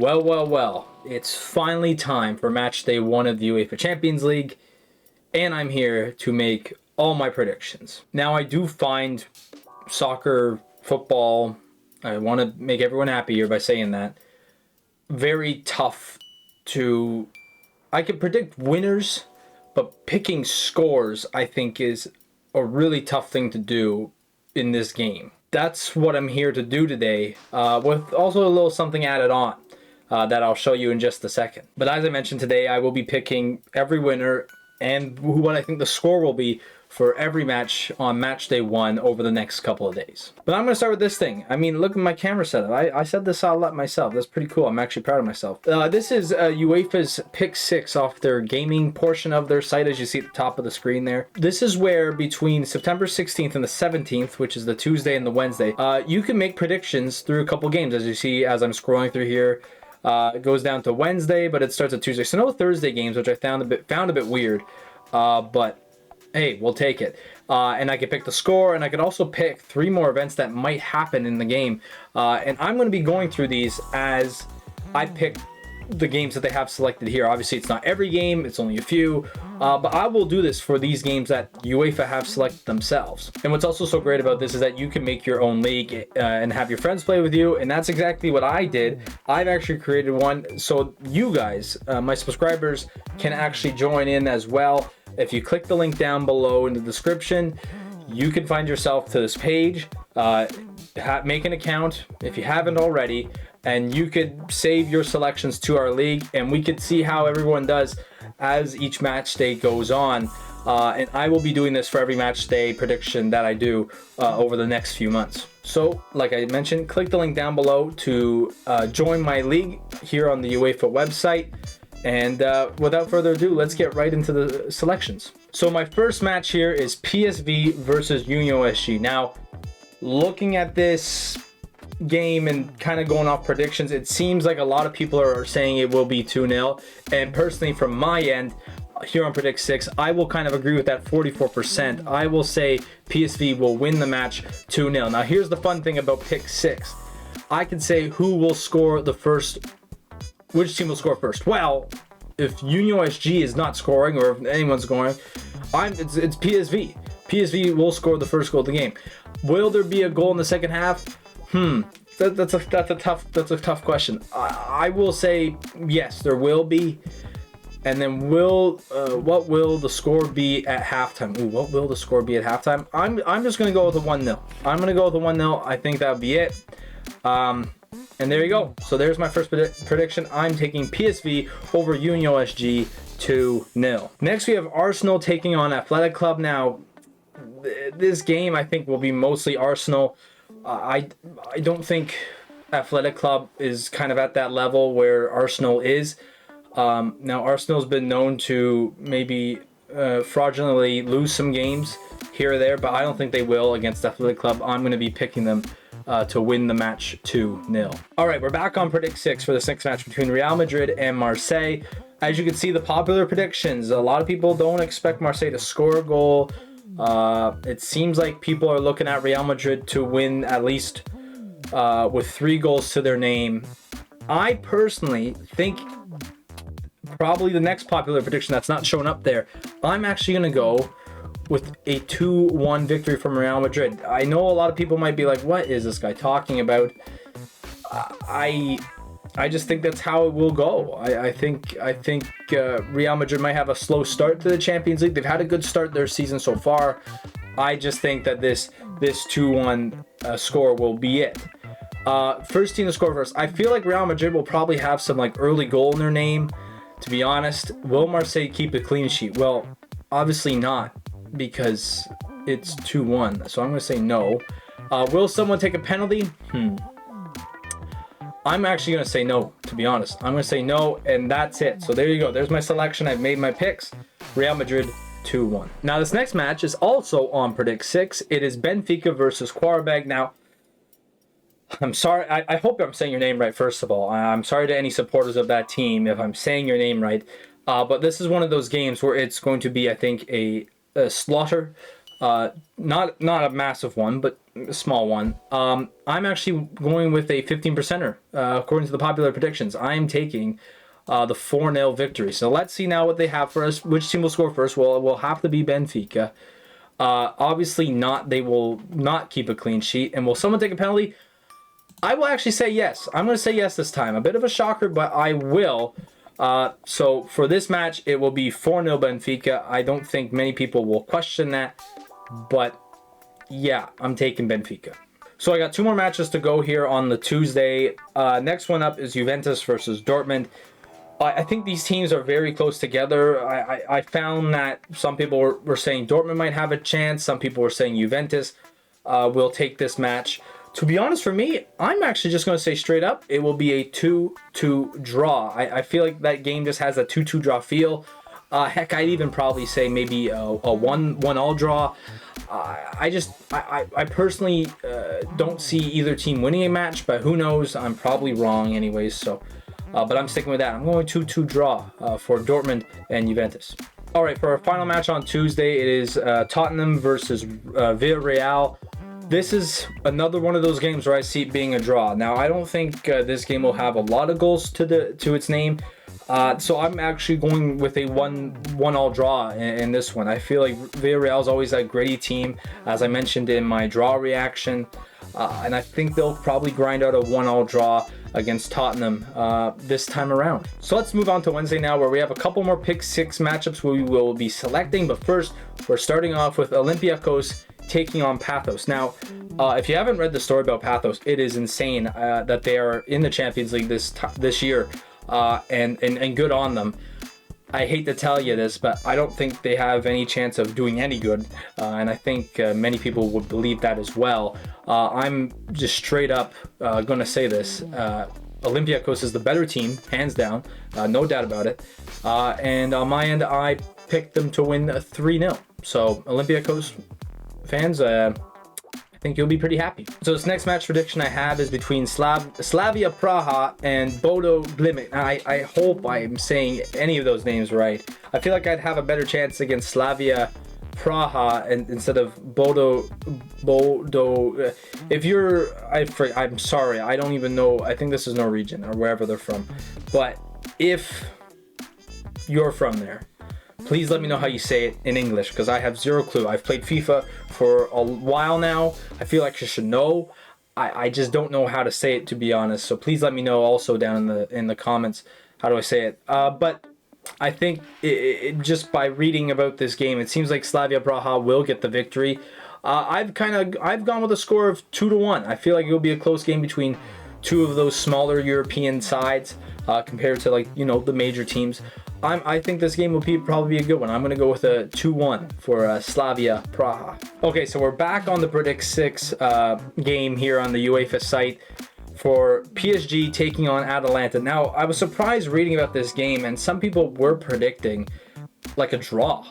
Well, well, well, it's finally time for match day 1 of the UEFA Champions League, and I'm here to make all my predictions. Now, I do find soccer, football, I want to make everyone happy here by saying that, very tough to... I can predict winners, but picking scores, I think, is a really tough thing to do in this game. That's what I'm here to do today, with also a little something added on. That I'll show you in just a second. But as I mentioned today, I will be picking every winner and what I think the score will be for every match on match day 1 over the next couple of days. But I'm going to start with this thing. I mean, look at my camera setup. I set this all up myself. That's pretty cool. I'm actually proud of myself. This is UEFA's Pick 6 off their gaming portion of their site, as you see at the top of the screen there. This is where between September 16th and the 17th, which is the Tuesday and the Wednesday, you can make predictions through a couple games, as you see as I'm scrolling through here. It goes down to Wednesday, but it starts at Tuesday. So no Thursday games, which I found a bit weird. But hey, we'll take it. And I could pick the score, and I could also pick 3 more events that might happen in the game. And I'm going to be going through these as I pick the games that they have selected here. Obviously, it's not every game, it's only a few. But I will do this for these games that UEFA have selected themselves. And what's also so great about this is that you can make your own league and have your friends play with you. And that's exactly what I did. I've actually created one so you guys, my subscribers, can actually join in as well. If you click the link down below in the description, you can find yourself to this page. Make an account if you haven't already, and you could save your selections to our league, and we could see how everyone does as each match day goes on. And I will be doing this for every match day prediction that I do over the next few months. So, like I mentioned, click the link down below to join my league here on the UEFA website. And without further ado, let's get right into the selections. So my first match here is PSV versus Union SG. Now, looking at this game and kind of going off predictions, it seems like a lot of people are saying it will be 2-0. And personally, from my end, here on Predict 6, I will kind of agree with that 44%. I will say PSV will win the match 2-0. Now, here's the fun thing about Pick 6. I can say who will score the first. Which team will score first? Well, if Union SG is not scoring, or if anyone's scoring, it's PSV. PSV will score the first goal of the game. Will there be a goal in the second half? That's a tough question. I will say yes, there will be. And then what will the score be at halftime? Ooh, what will the score be at halftime? I'm just gonna go with a 1-0. I'm gonna go with a 1-0. I think that'll be it. And there you go. So there's my first prediction. I'm taking PSV over Union SG 2-0. Next, we have Arsenal taking on Athletic Club. Now, this game I think will be mostly Arsenal. I don't think Athletic Club is kind of at that level where Arsenal is. Now, Arsenal's been known to maybe fraudulently lose some games here or there, but I don't think they will against Athletic Club. I'm going to be picking them to win the match 2-0. All right, we're back on Predict 6 for the 6th match between Real Madrid and Marseille. As you can see, the popular predictions, a lot of people don't expect Marseille to score a goal. It seems like people are looking at Real Madrid to win at least with 3 goals to their name. I personally think probably the next popular prediction that's not shown up there, I'm actually going to go with a 2-1 victory from Real Madrid. I know a lot of people might be like, what is this guy talking about? I just think that's how it will go. I think Real Madrid might have a slow start to the Champions League. They've had a good start their season so far. I just think that this 2-1 score will be it. First team to score first. I feel like Real Madrid will probably have some like early goal in their name. To be honest, will Marseille keep a clean sheet? Well, obviously not, because it's 2-1. So I'm going to say no. Will someone take a penalty? I'm actually going to say no, to be honest. I'm going to say no, and that's it. So there you go. There's my selection. I've made my picks. Real Madrid 2-1. Now, this next match is also on Predict 6. It is Benfica versus Qarabag. Now, I'm sorry. I hope I'm saying your name right, first of all. I'm sorry to any supporters of that team if I'm saying your name right. But this is one of those games where it's going to be, I think, a slaughter. Not a massive one, but a small one. I'm actually going with a 15%er. According to the popular predictions, I am taking the 4-0 victory. So let's see now what they have for us. Which team will score first? Well, it will have to be Benfica. Obviously not. They will not keep a clean sheet. And will someone take a penalty? I will actually say yes. I'm going to say yes this time. A bit of a shocker, but I will. So for this match, it will be 4-0 Benfica. I don't think many people will question that. But yeah, I'm taking Benfica. So I got 2 more matches to go here on the Tuesday. Next one up is Juventus versus Dortmund. I think these teams are very close together. I found that some people were saying Dortmund might have a chance. Some people were saying Juventus will take this match. To be honest, for me, I'm actually just going to say straight up, it will be a 2-2 draw. I feel like that game just has a 2-2 draw feel. Heck, I'd even probably say maybe a 1-1 draw. I personally don't see either team winning a match, but who knows? I'm probably wrong anyways, so... but I'm sticking with that. I'm going 2-2 draw for Dortmund and Juventus. All right, for our final match on Tuesday, it is Tottenham versus Villarreal. This is another one of those games where I see it being a draw. Now, I don't think this game will have a lot of goals to its name. So I'm actually going with a 1-1 draw in this one. I feel like Villarreal is always that gritty team, as I mentioned in my draw reaction. And I think they'll probably grind out a 1-1 draw against Tottenham this time around. So let's move on to Wednesday now, where we have a couple more Pick 6 matchups we will be selecting. But first, we're starting off with Olympiacos taking on Pathos. Now, if you haven't read the story about Pathos, it is insane that they are in the Champions League this year, and good on them. I hate to tell you this, but I don't think they have any chance of doing any good, and I think many people would believe that as well. I'm just straight up going to say this. Olympiacos is the better team, hands down, no doubt about it. And on my end, I picked them to win 3-0. So Olympiacos fans, I think you'll be pretty happy. So this next match prediction I have is between Slavia Praha and Bodo Glimt. I hope I'm saying any of those names right. I feel like I'd have a better chance against Slavia Praha instead of Bodo. If you're, I'm sorry, I don't even know. I think this is Norwegian or wherever they're from. But if you're from there, please let me know how you say it in English, because I have zero clue. I've played FIFA for a while now. I feel like I should know. I just don't know how to say it, to be honest. So please let me know also down in the comments how do I say it. But I think just by reading about this game, it seems like Slavia Praha will get the victory. I've gone with a score of 2-1. I feel like it will be a close game between two of those smaller European sides compared to, like, you know, the major teams. I think this game will probably be a good one. I'm going to go with a 2-1 for Slavia Praha. Okay, so we're back on the Predict 6 game here on the UEFA site for PSG taking on Atalanta. Now, I was surprised reading about this game, and some people were predicting like a draw.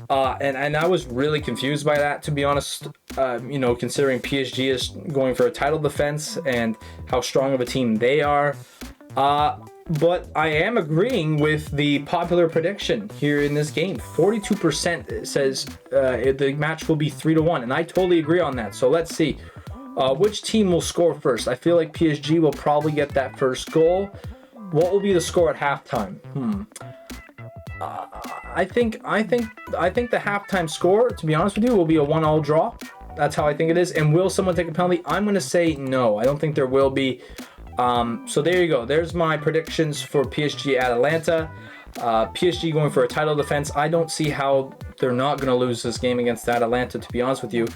And I was really confused by that, to be honest, you know, considering PSG is going for a title defense and how strong of a team they are. But I am agreeing with the popular prediction here in this game. 42% says the match will be 3-1, and I totally agree on that. So let's see. Which team will score first? I feel like PSG will probably get that first goal. What will be the score at halftime? I think the halftime score, to be honest with you, will be a 1-1 draw. That's how I think it is. And will someone take a penalty? I'm going to say no. I don't think there will be. So there you go. There's my predictions for PSG Atalanta. PSG going for a title defense. I don't see how they're not going to lose this game against Atalanta, to be honest with you.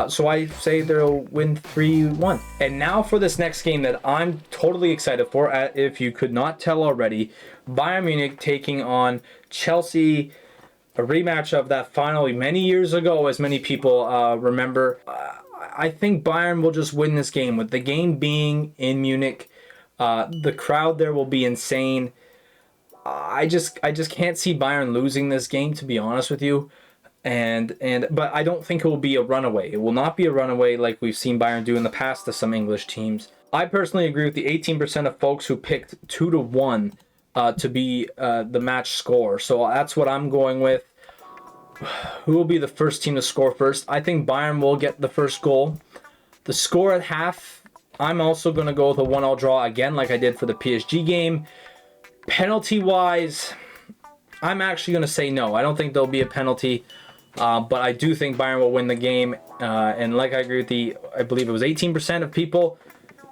So I say they'll win 3-1. And now for this next game that I'm totally excited for, if you could not tell already, Bayern Munich taking on Chelsea, a rematch of that final many years ago, as many people remember. I think Bayern will just win this game, with the game being in Munich. The crowd there will be insane. I just can't see Bayern losing this game, to be honest with you. But I don't think it will be a runaway. It will not be a runaway like we've seen Bayern do in the past to some English teams. I personally agree with the 18% of folks who picked 2-1 to be the match score. So that's what I'm going with. who will be the first team to score first? I think Bayern will get the first goal. The score at half, I'm also going to go with a 1-1 draw again, like I did for the PSG game. Penalty-wise, I'm actually going to say no. I don't think there'll be a penalty, but I do think Bayern will win the game. And like I agree with I believe it was 18% of people,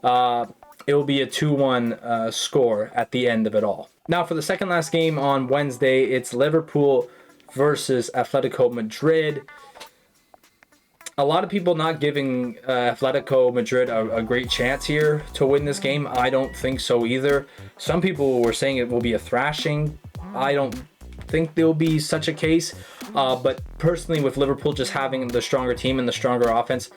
it will be a 2-1 score at the end of it all. Now for the second last game on Wednesday, it's Liverpool versus Atletico Madrid. A lot of people not giving Atletico Madrid a great chance here to win this game. I don't think so either. Some people were saying it will be a thrashing. I don't think there will be such a case. But personally, with Liverpool just having the stronger team and the stronger offense,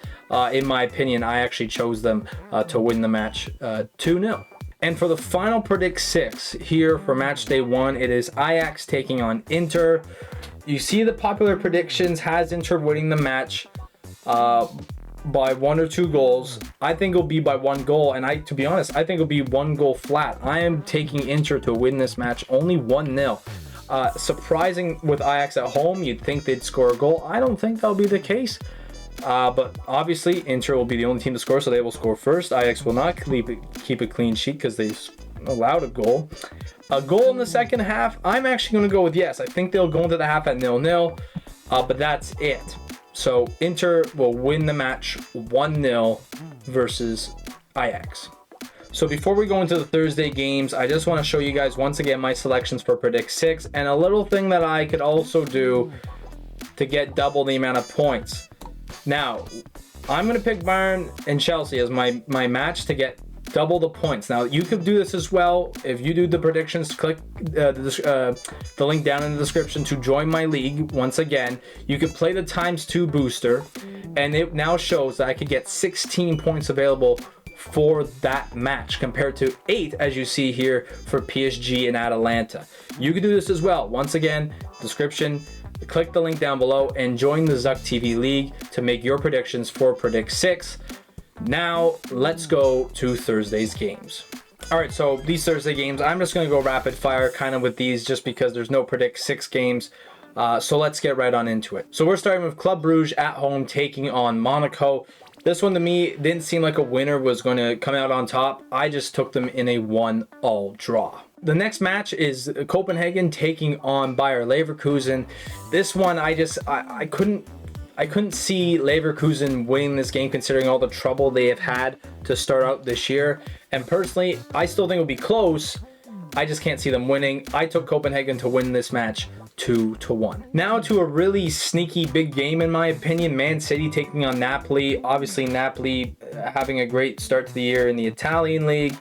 in my opinion, I actually chose them to win the match 2-0. And for the final Predict 6 here for match day 1, it is Ajax taking on Inter. You see the popular predictions has Inter winning the match by 1 or 2 goals. I think it'll be by 1 goal, and to be honest, I think it'll be 1 goal flat. I am taking Inter to win this match only 1-0. Surprising with Ajax at home, you'd think they'd score a goal. I don't think that'll be the case. But obviously, Inter will be the only team to score, so they will score first. Ajax will not keep a clean sheet because they allowed a goal. A goal in the second half, I'm actually going to go with yes. I think they'll go into the half at 0-0, but that's it. So Inter will win the match 1-0 versus Ajax. So before we go into the Thursday games, I just want to show you guys once again my selections for Predict 6 and a little thing that I could also do to get double the amount of points. Now, I'm going to pick Bayern and Chelsea as my match to get double the points. Now, you could do this as well. If you do the predictions, click the link down in the description to join my league. Once again, you could play the ×2 booster, and it now shows that I could get 16 points available for that match compared to 8, as you see here, for PSG and Atalanta. You can do this as well. Once again, description, click the link down below and join the Zucc TV League to make your predictions for Predict 6. Now, let's go to Thursday's games. All right, so these Thursday games, I'm just going to go rapid fire kind of with these just because there's no Predict 6 games. So let's get right on into it. So we're starting with Club Brugge at home taking on Monaco. This one to me didn't seem like a winner was going to come out on top. I just took them in a 1-1 draw. The next match is Copenhagen taking on Bayer Leverkusen. This one I couldn't see Leverkusen winning this game considering all the trouble they have had to start out this year. And personally, I still think it'll be close. I just can't see them winning. I took Copenhagen to win this match 2-1. Now to a really sneaky big game in my opinion. Man City taking on Napoli. Obviously Napoli having a great start to the year in the Italian league.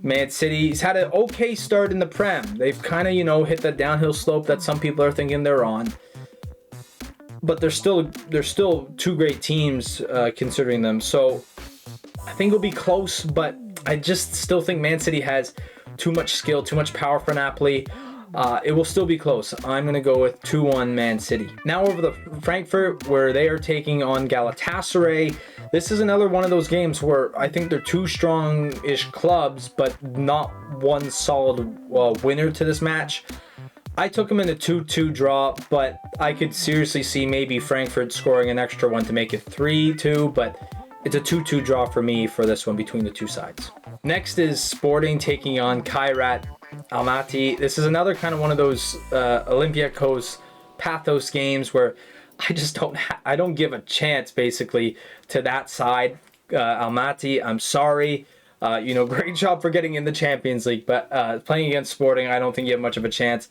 Man City's had an okay start in the Prem. They've kind of, hit that downhill slope that some people are thinking they're on. But they're still 2 great teams considering them. So I think it'll be close, but I just still think Man City has too much skill, too much power for Napoli. It will still be close. I'm going to go with 2-1 Man City. Now over to Frankfurt, where they are taking on Galatasaray. This is another one of those games where I think they're 2 strong-ish clubs, but not one solid winner to this match. I took them in a 2-2 draw, but I could seriously see maybe Frankfurt scoring an extra one to make it 3-2, but it's a 2-2 draw for me for this one between the 2 sides. Next is Sporting taking on Kairat Almaty. This is another kind of one of those Olympiacos pathos games where I just don't give a chance basically to that side. Almaty, I'm sorry. Great job for getting in the Champions League, but playing against Sporting, I don't think you have much of a chance.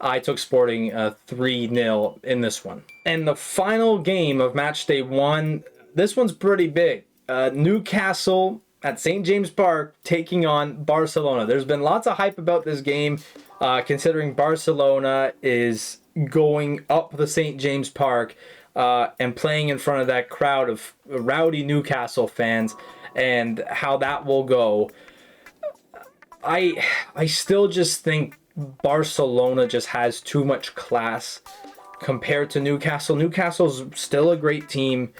I took Sporting 3-0 in this one. And the final game of match day 1, this one's pretty big. Newcastle at St. James Park taking on Barcelona. There's been lots of hype about this game considering Barcelona is going up the St. James Park and playing in front of that crowd of rowdy Newcastle fans and how that will go. I still just think Barcelona just has too much class compared to Newcastle. Newcastle's still a great team,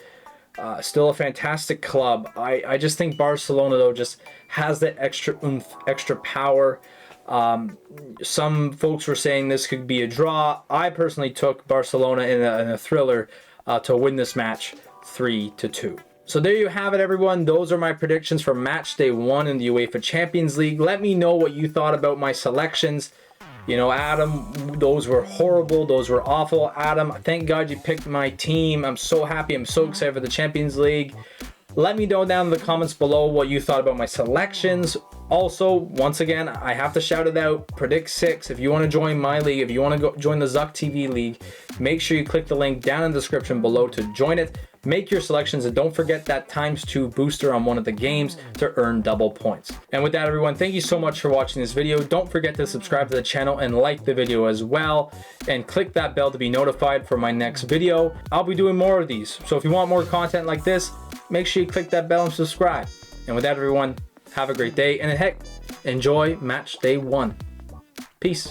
still a fantastic club. I just think Barcelona, though, just has that extra oomph, extra power. Some folks were saying this could be a draw. I personally took Barcelona in a thriller to win this match 3-2. So there you have it, everyone. Those are my predictions for match day 1 in the UEFA Champions League. Let me know what you thought about my selections. You know, Adam, those were horrible. Those were awful. Adam, thank God you picked my team. I'm so happy. I'm so excited for the Champions League. Let me know down in the comments below what you thought about my selections. Also, once again, I have to shout it out. Predict 6. If you want to join my league, if you want to go join the Zucc TV League, make sure you click the link down in the description below to join it. Make your selections and don't forget that ×2 booster on one of the games to earn double points. And with that, everyone, thank you so much for watching this video. Don't forget to subscribe to the channel and like the video as well. And click that bell to be notified for my next video. I'll be doing more of these. So if you want more content like this, make sure you click that bell and subscribe. And with that, everyone, have a great day. And heck, enjoy match day 1. Peace.